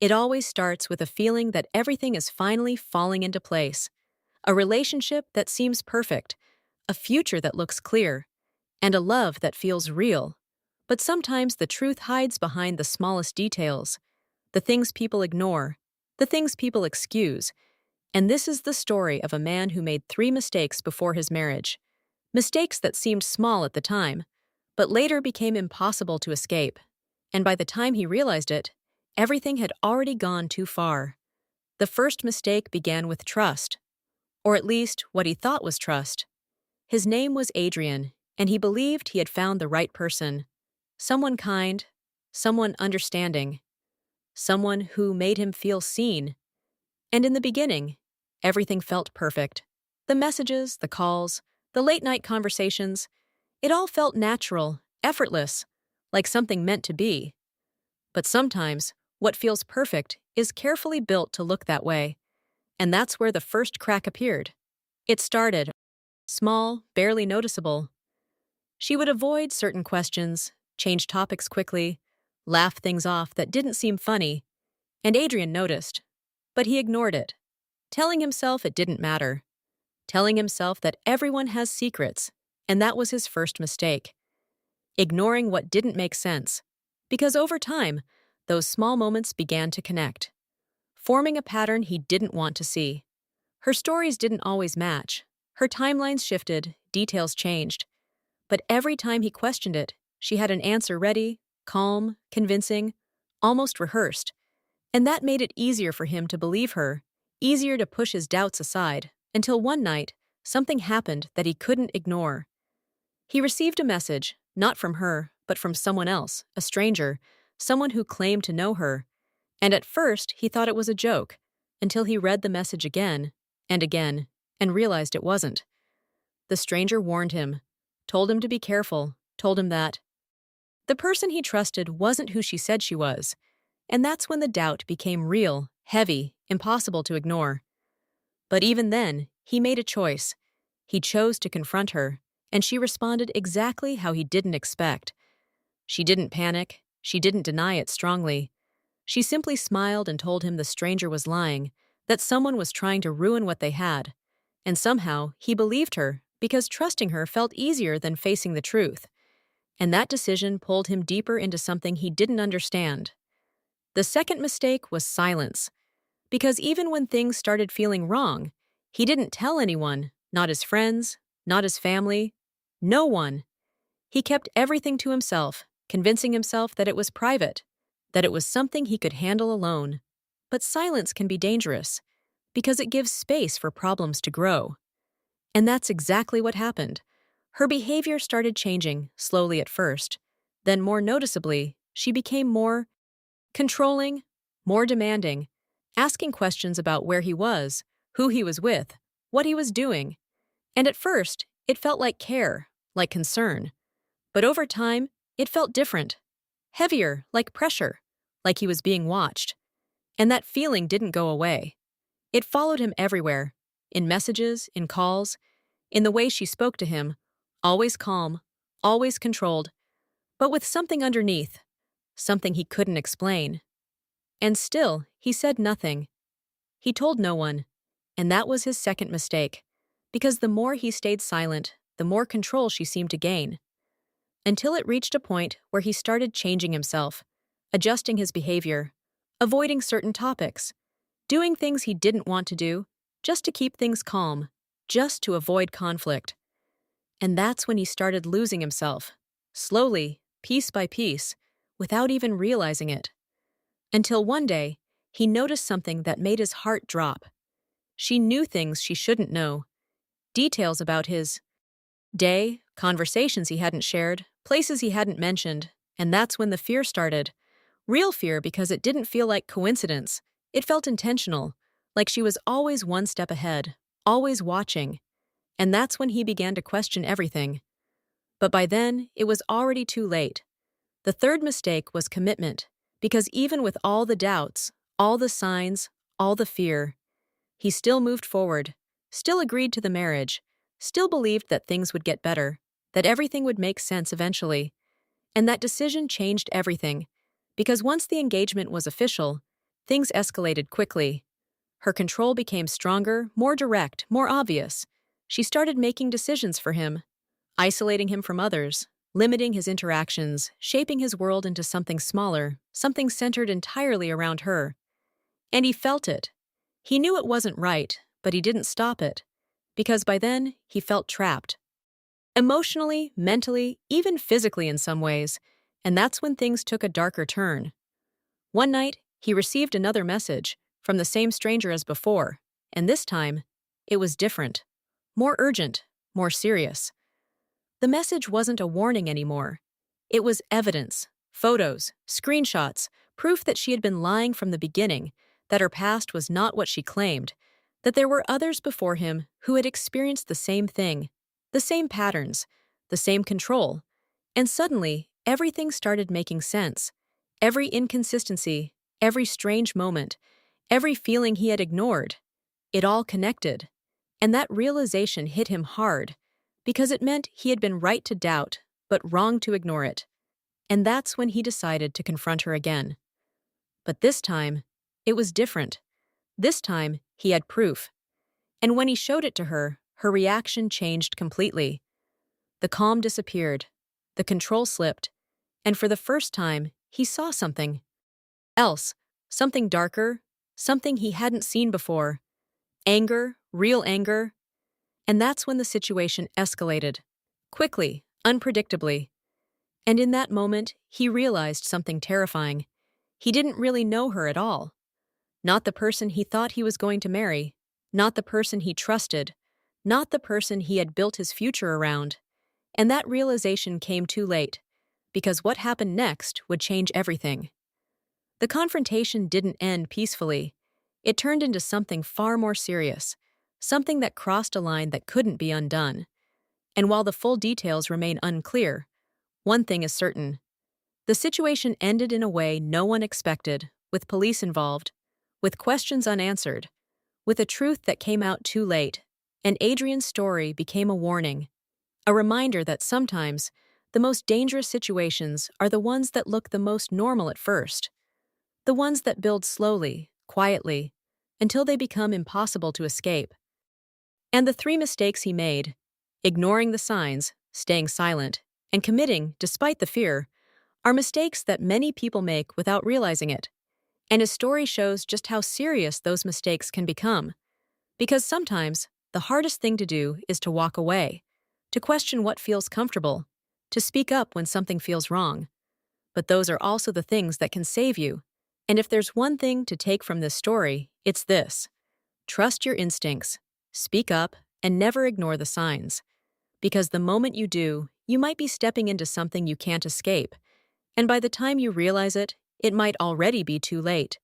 It always starts with a feeling that everything is finally falling into place. A relationship that seems perfect, a future that looks clear, and a love that feels real. But sometimes the truth hides behind the smallest details, the things people ignore, the things people excuse. And this is the story of a man who made three mistakes before his marriage. Mistakes that seemed small at the time, but later became impossible to escape. And by the time he realized it, everything had already gone too far. The first mistake began with trust, or at least what he thought was trust. His name was Adrian, and he believed he had found the right person. Someone kind, someone understanding, someone who made him feel seen. And in the beginning, everything felt perfect. The messages, the calls, the late-night conversations, it all felt natural, effortless, like something meant to be. But sometimes, what feels perfect is carefully built to look that way. And that's where the first crack appeared. It started small, barely noticeable. She would avoid certain questions, change topics quickly, laugh things off that didn't seem funny, and Adrian noticed. But he ignored it, telling himself it didn't matter, telling himself that everyone has secrets, and that was his first mistake. Ignoring what didn't make sense, because over time, those small moments began to connect, forming a pattern he didn't want to see. Her stories didn't always match. Her timelines shifted, details changed. But every time he questioned it, she had an answer ready, calm, convincing, almost rehearsed. And that made it easier for him to believe her, easier to push his doubts aside, until one night, something happened that he couldn't ignore. He received a message, not from her, but from someone else, a stranger, someone who claimed to know her. And at first, he thought it was a joke, until he read the message again, and realized it wasn't. The stranger warned him, told him to be careful, told him that the person he trusted wasn't who she said she was. And that's when the doubt became real, heavy, impossible to ignore. But even then, he made a choice. He chose to confront her, and she responded exactly how he didn't expect. She didn't panic, she didn't deny it strongly. She simply smiled and told him the stranger was lying, that someone was trying to ruin what they had. And somehow, he believed her, because trusting her felt easier than facing the truth. And that decision pulled him deeper into something he didn't understand. The second mistake was silence. Because even when things started feeling wrong, he didn't tell anyone, not his friends, not his family, no one. He kept everything to himself, convincing himself that it was private, that it was something he could handle alone. But silence can be dangerous, because it gives space for problems to grow. And that's exactly what happened. Her behavior started changing, slowly at first. Then more noticeably, she became more controlling, more demanding, asking questions about where he was, who he was with, what he was doing. And at first, it felt like care, like concern. But over time, it felt different. Heavier, like pressure, like he was being watched. And that feeling didn't go away. It followed him everywhere, in messages, in calls, in the way she spoke to him, always calm, always controlled, but with something underneath, something he couldn't explain. And still, he said nothing. He told no one, and that was his second mistake, because the more he stayed silent, the more control she seemed to gain. Until it reached a point where he started changing himself, adjusting his behavior, avoiding certain topics, doing things he didn't want to do, just to keep things calm, just to avoid conflict. And that's when he started losing himself, slowly, piece by piece, without even realizing it. Until one day, he noticed something that made his heart drop. She knew things she shouldn't know, details about his day, conversations he hadn't shared, places he hadn't mentioned, and that's when the fear started. Real fear because it didn't feel like coincidence. It felt intentional, like she was always one step ahead, always watching. And that's when he began to question everything. But by then, it was already too late. The third mistake was commitment, because even with all the doubts, all the signs, all the fear, he still moved forward, still agreed to the marriage, still believed that things would get better, that everything would make sense eventually. And that decision changed everything, because once the engagement was official, things escalated quickly. Her control became stronger, more direct, more obvious. She started making decisions for him, isolating him from others, limiting his interactions, shaping his world into something smaller, something centered entirely around her. And he felt it. He knew it wasn't right, but he didn't stop it. Because by then, he felt trapped. Emotionally, mentally, even physically in some ways. And that's when things took a darker turn. One night, he received another message from the same stranger as before, and this time, it was different. More urgent, more serious. The message wasn't a warning anymore. It was evidence, photos, screenshots, proof that she had been lying from the beginning, that her past was not what she claimed, that there were others before him who had experienced the same thing, the same patterns, the same control. And suddenly, everything started making sense. Every inconsistency, every strange moment, every feeling he had ignored, it all connected. And that realization hit him hard, because it meant he had been right to doubt, but wrong to ignore it. And that's when he decided to confront her again. But this time, it was different. This time, he had proof. And when he showed it to her, her reaction changed completely. The calm disappeared, the control slipped, and for the first time, he saw something else, something darker, something he hadn't seen before. Anger, real anger. And that's when the situation escalated. Quickly, unpredictably. And in that moment, he realized something terrifying. He didn't really know her at all. Not the person he thought he was going to marry. Not the person he trusted. Not the person he had built his future around. And that realization came too late, because what happened next would change everything. The confrontation didn't end peacefully. It turned into something far more serious, something that crossed a line that couldn't be undone. And while the full details remain unclear, one thing is certain. The situation ended in a way no one expected, with police involved, with questions unanswered, with a truth that came out too late, and Adrian's story became a warning, a reminder that sometimes the most dangerous situations are the ones that look the most normal at first, the ones that build slowly, quietly, until they become impossible to escape. And the three mistakes he made, ignoring the signs, staying silent, and committing, despite the fear, are mistakes that many people make without realizing it. And his story shows just how serious those mistakes can become. Because sometimes, the hardest thing to do is to walk away, to question what feels comfortable, to speak up when something feels wrong. But those are also the things that can save you. And if there's one thing to take from this story, it's this. Trust your instincts, speak up, and never ignore the signs. Because the moment you do, you might be stepping into something you can't escape. And by the time you realize it, it might already be too late.